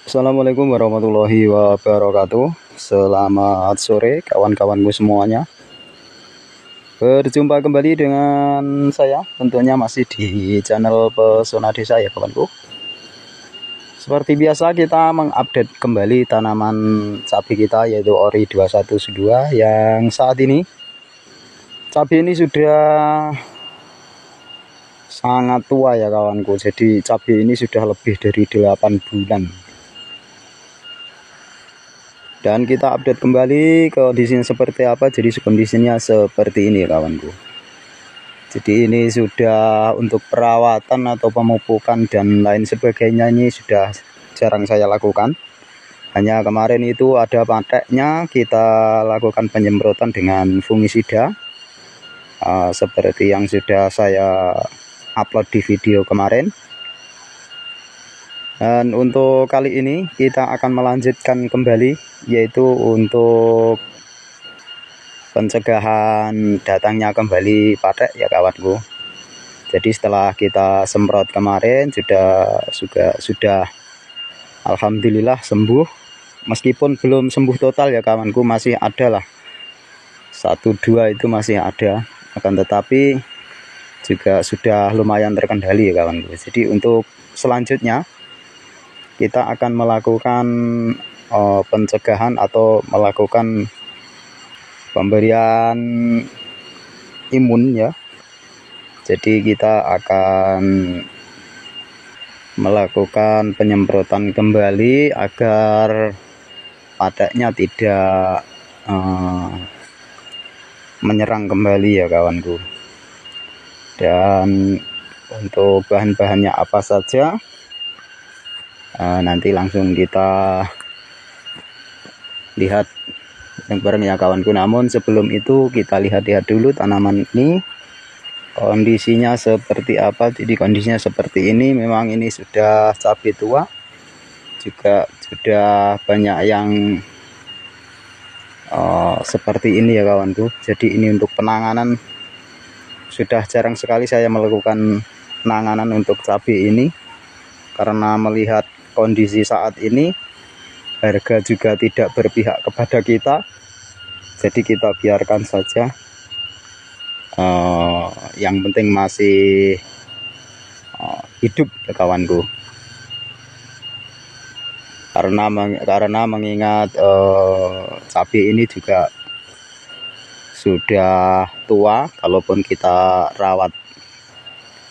Assalamualaikum warahmatullahi wabarakatuh. Selamat sore kawan-kawanku semuanya. Berjumpa kembali dengan saya, tentunya masih di channel Pesona Desa ya kawanku. Seperti biasa kita mengupdate kembali tanaman cabai kita, yaitu Ori 2112, yang saat ini cabai ini sudah sangat tua ya kawanku. Jadi cabai ini sudah lebih dari 8 bulan. Dan kita update kembali kondisinya seperti apa. Jadi kondisinya seperti ini kawanku. Jadi ini sudah untuk perawatan atau pemupukan dan lain sebagainya, ini sudah jarang saya lakukan. Hanya kemarin itu ada pateknya, kita lakukan penyemprotan dengan fungisida, seperti yang sudah saya upload di video kemarin. Dan untuk kali ini kita akan melanjutkan kembali, yaitu untuk pencegahan datangnya kembali patek ya kawanku. Jadi setelah kita semprot kemarin sudah alhamdulillah sembuh. Meskipun belum sembuh total ya kawanku, masih ada lah 1-2 itu masih ada, akan tetapi juga sudah lumayan terkendali ya kawanku. Jadi untuk selanjutnya kita akan melakukan pencegahan atau melakukan pemberian imun ya. Jadi kita akan melakukan penyemprotan kembali agar pateknya tidak menyerang kembali ya kawanku. Dan untuk bahan-bahannya apa saja, nanti langsung kita lihat bareng ya kawanku. Namun sebelum itu kita lihat-lihat dulu tanaman ini kondisinya seperti apa. Jadi kondisinya seperti ini. Memang ini sudah cabai tua, juga sudah banyak yang seperti ini ya kawanku. Jadi ini untuk penanganan, sudah jarang sekali saya melakukan penanganan untuk cabai ini, karena melihat kondisi saat ini harga juga tidak berpihak kepada kita. Jadi kita biarkan saja, yang penting masih hidup ya kawanku. Karena mengingat cabai ini juga sudah tua, kalaupun kita rawat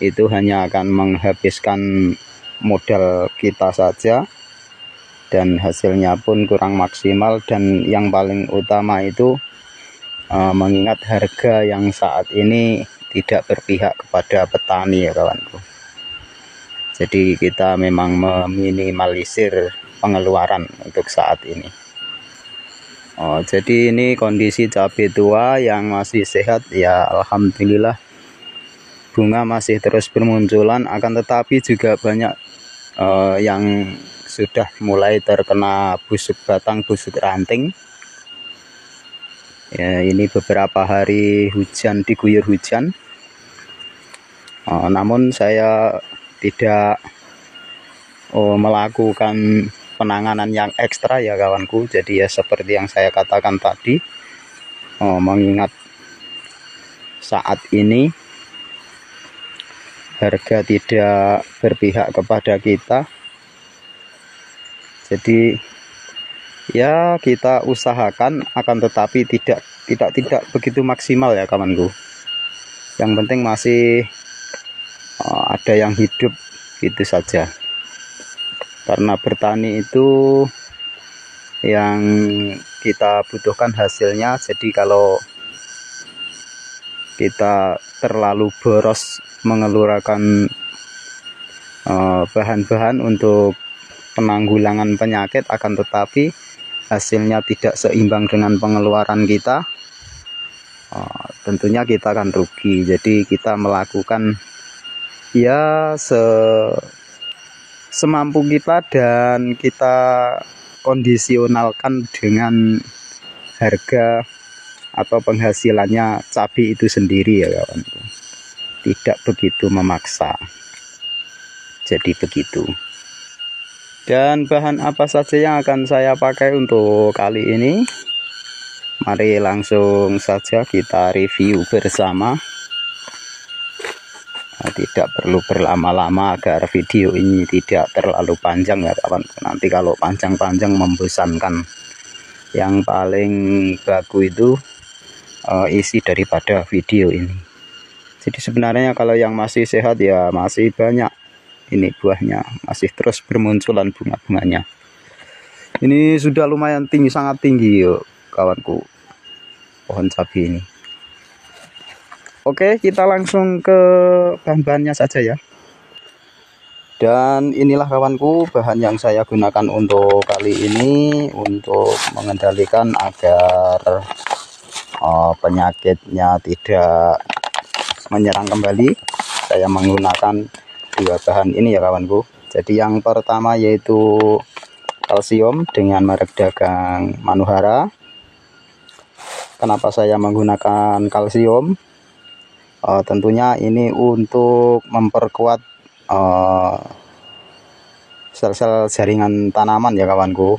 itu hanya akan menghabiskan modal kita saja, dan hasilnya pun kurang maksimal. Dan yang paling utama itu mengingat harga yang saat ini tidak berpihak kepada petani ya kawanku. Jadi kita memang meminimalisir pengeluaran untuk saat ini. Jadi ini kondisi cabai tua yang masih sehat ya, alhamdulillah. Bunga masih terus bermunculan, akan tetapi juga banyak yang sudah mulai terkena busuk batang, busuk ranting ya. Ini beberapa hari hujan, diguyur hujan, namun saya tidak melakukan penanganan yang ekstra ya kawanku. Jadi ya seperti yang saya katakan tadi, mengingat saat ini harga tidak berpihak kepada kita. Jadi ya kita usahakan, akan tetapi tidak begitu maksimal ya kawanku. Yang penting masih ada yang hidup, gitu saja. Karena bertani itu yang kita butuhkan hasilnya. Jadi kalau kita terlalu boros mengeluarkan bahan-bahan untuk penanggulangan penyakit, akan tetapi hasilnya tidak seimbang dengan pengeluaran kita, tentunya kita akan rugi. Jadi kita melakukan ya semampu kita, dan kita kondisionalkan dengan harga atau penghasilannya cabai itu sendiri ya kawanku. Tidak begitu memaksa. Jadi begitu. Dan bahan apa saja yang akan saya pakai untuk kali ini, mari langsung saja kita review bersama. Tidak perlu berlama-lama agar video ini tidak terlalu panjang ya kawan. Nanti kalau panjang-panjang membosankan. Yang paling bagus itu isi daripada video ini. Jadi sebenarnya kalau yang masih sehat ya masih banyak. Ini buahnya masih terus bermunculan bunga-bunganya. Ini sudah lumayan tinggi, sangat tinggi yuk kawanku, pohon cabai ini. Oke, kita langsung ke bahan-bahannya saja ya. Dan inilah kawanku bahan yang saya gunakan untuk kali ini, untuk mengendalikan agar penyakitnya tidak menyerang kembali. Saya menggunakan dua bahan ini ya kawanku. Jadi yang pertama yaitu kalsium dengan merek dagang Manuhara. Kenapa saya menggunakan kalsium? Tentunya ini untuk memperkuat sel-sel jaringan tanaman ya kawanku.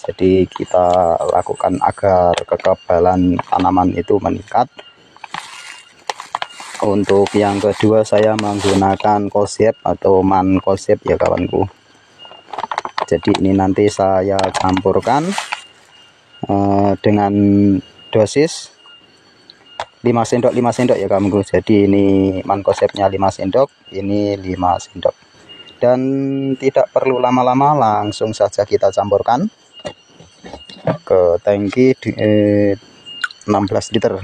Jadi kita lakukan agar kekebalan tanaman itu meningkat. Untuk yang kedua saya menggunakan kosep atau mankosep ya kawanku. Jadi ini nanti saya campurkan dengan dosis 5 sendok ya kawanku. Jadi ini mankosepnya 5 sendok, ini 5 sendok. Dan tidak perlu lama-lama, langsung saja kita campurkan ke tangki 16 liter.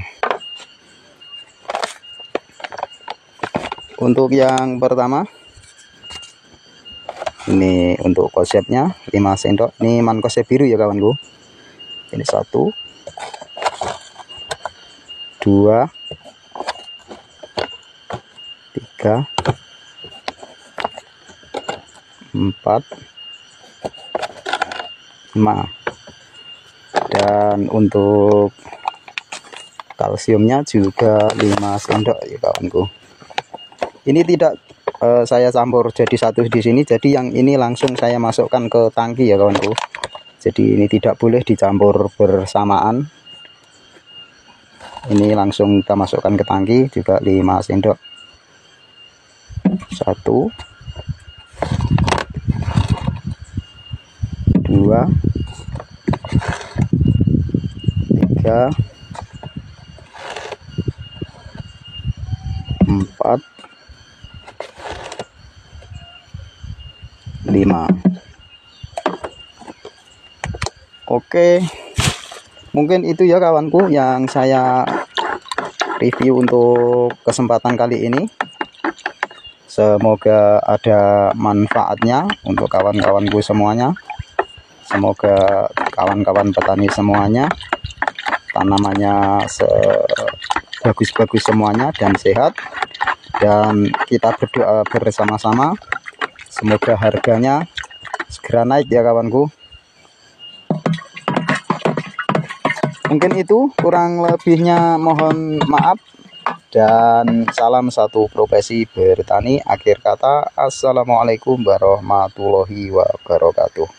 Untuk yang pertama, ini untuk konsepnya 5 sendok. Ini mankosep biru ya kawanku. Ini 1, 2, 3, 4, 5. Dan untuk kalsiumnya juga 5 sendok ya kawanku. Ini tidak saya campur jadi satu di sini, jadi yang ini langsung saya masukkan ke tangki ya kawanku. Jadi ini tidak boleh dicampur bersamaan. Ini langsung kita masukkan ke tangki juga 5 sendok. 1, 2, 3, 4, 5. Oke, mungkin itu ya kawanku yang saya review untuk kesempatan kali ini. Semoga ada manfaatnya untuk kawan-kawanku semuanya. Semoga kawan-kawan petani semuanya tanamannya bagus-bagus semuanya dan sehat. Dan kita berdoa bersama-sama semoga harganya segera naik ya kawanku. Mungkin itu, kurang lebihnya mohon maaf. Dan salam satu profesi bertani. Akhir kata, assalamualaikum warahmatullahi wabarakatuh.